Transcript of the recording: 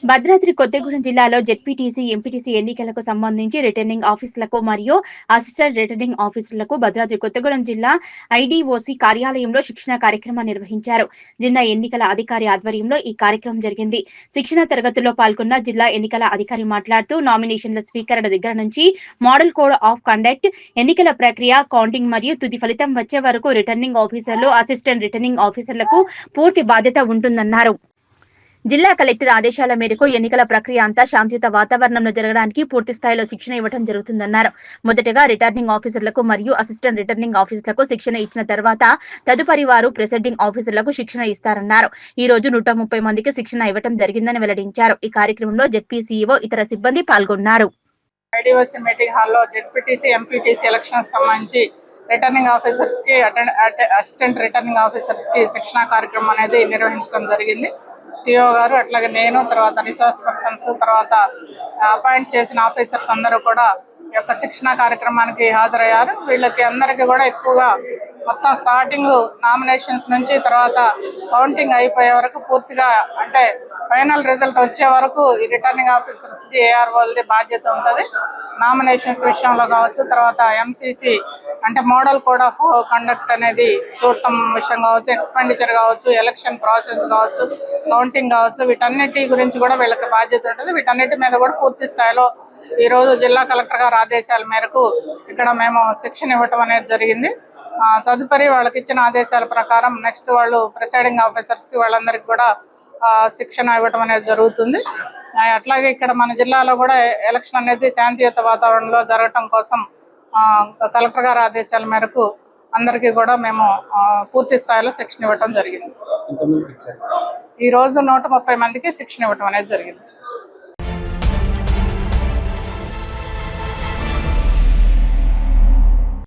భద్రాద్రి కొత్తగూడెం జిల్లాలో ZPTC, MPTC ఎన్నికలకు సంబంధించి రిటర్నింగ్ ఆఫీసర్లకు మరియు అసిస్టెంట్ రిటర్నింగ్ ఆఫీసర్లకు భద్రాద్రి కొత్తగూడెం జిల్లా ఐడీఓసీ కార్యాలయంలో శిక్షణ కార్యక్రమం నిర్వహించారు. జిల్లా ఎన్నికల అధికారి ఆధ్వర్యంలో ఈ కార్యక్రమం జరిగింది. శిక్షణ తరగతుల్లో పాల్గొన్న జిల్లా ఎన్నికల అధికారి మాట్లాడుతూ నామినేషన్ల స్వీకరణ దగ్గర నుంచి మోడల్ కోడ్ ఆఫ్ కండక్ట్, ఎన్నికల ప్రక్రియ, కౌంటింగ్ మరియు తుది ఫలితం వచ్చే వరకు రిటర్నింగ్ ఆఫీసర్లు, అసిస్టెంట్ రిటర్నింగ్ ఆఫీసర్లకు పూర్తి బాధ్యత ఉంటుందన్నారు. జిల్లా కలెక్టర్ ఆదేశాల మేరకు ఎన్నికల ప్రక్రియ అంతా శాంతియుత వాతావరణంలో జరగడానికి పూర్తి స్థాయిలో శిక్షణ ఇవ్వడం జరుగుతుందన్నారు. మొదటగా రిటర్నింగ్ ఆఫీసర్లకు మరియు అసిస్టెంట్ రిటర్నింగ్ ఆఫీసర్లకు శిక్షణ ఇచ్చిన తర్వాత తదుపరి వారు ప్రిసైడింగ్ ఆఫీసర్లకు శిక్షణ ఇస్తారన్నారు. ఈ రోజు 130 మందికి శిక్షణ ఇవ్వడం జరిగిందని వెల్లడించారు. ఈ కార్యక్రమంలో జెడ్పీ సీఈఓ, ఇతర సిబ్బంది పాల్గొన్నారు. ఐడీఓసీ మీటింగ్ హాల్లో జెడ్పీటీసీ, ఎంపీటీసీ ఎలక్షన్స్ సంబంధించి రిటర్నింగ్ ఆఫీసర్స్ కి, అసిస్టెంట్ రిటర్నింగ్ ఆఫీసర్స్ కి శిక్షణ కార్యక్రమం అనేది నిర్వహించడం జరిగింది. సిఓ గారు, అట్లాగే నేను, తర్వాత రిసోర్స్ పర్సన్స్, తర్వాత అపాయింట్ చేసిన ఆఫీసర్స్ అందరూ కూడా ఈ యొక్క శిక్షణ కార్యక్రమానికి హాజరయ్యారు. వీళ్ళకి అందరికీ కూడా ఎక్కువగా మొత్తం స్టార్టింగ్ నామినేషన్స్ నుంచి తర్వాత కౌంటింగ్ అయిపోయే వరకు పూర్తిగా, అంటే ఫైనల్ రిజల్ట్ వచ్చే వరకు ఈ రిటర్నింగ్ ఆఫీసర్స్కి ఏఆర్ఓలది బాధ్యత ఉంటుంది. నామినేషన్స్ విషయంలో కావచ్చు, తర్వాత ఎంసీసీ అంటే మోడల్ కోడ్ ఆఫ్ కండక్ట్ అనేది చూడటం విషయం కావచ్చు, ఎక్స్పెండిచర్ కావచ్చు, ఎలక్షన్ ప్రాసెస్ కావచ్చు, కౌంటింగ్ కావచ్చు, వీటన్నిటి గురించి కూడా వీళ్ళకి బాధ్యత ఉంటుంది. వీటన్నిటి మీద కూడా పూర్తి స్థాయిలో ఈరోజు జిల్లా కలెక్టర్ గారి ఆదేశాల మేరకు ఇక్కడ మేము శిక్షణ ఇవ్వటం అనేది జరిగింది. తదుపరి వాళ్ళకి ఇచ్చిన ఆదేశాల ప్రకారం నెక్స్ట్ వాళ్ళు ప్రిసైడింగ్ ఆఫీసర్స్కి వాళ్ళందరికీ కూడా శిక్షణ ఇవ్వటం అనేది జరుగుతుంది. అట్లాగే ఇక్కడ మన జిల్లాలో కూడా ఎలక్షన్ అనేది శాంతియుత వాతావరణంలో జరగటం కోసం కలెక్టర్ గారి ఆదేశాల మేరకు అందరికీ కూడా మేము పూర్తి స్థాయిలో శిక్షణ ఇవ్వటం జరిగింది. ఈరోజు 130 మందికి శిక్షణ ఇవ్వటం అనేది జరిగింది.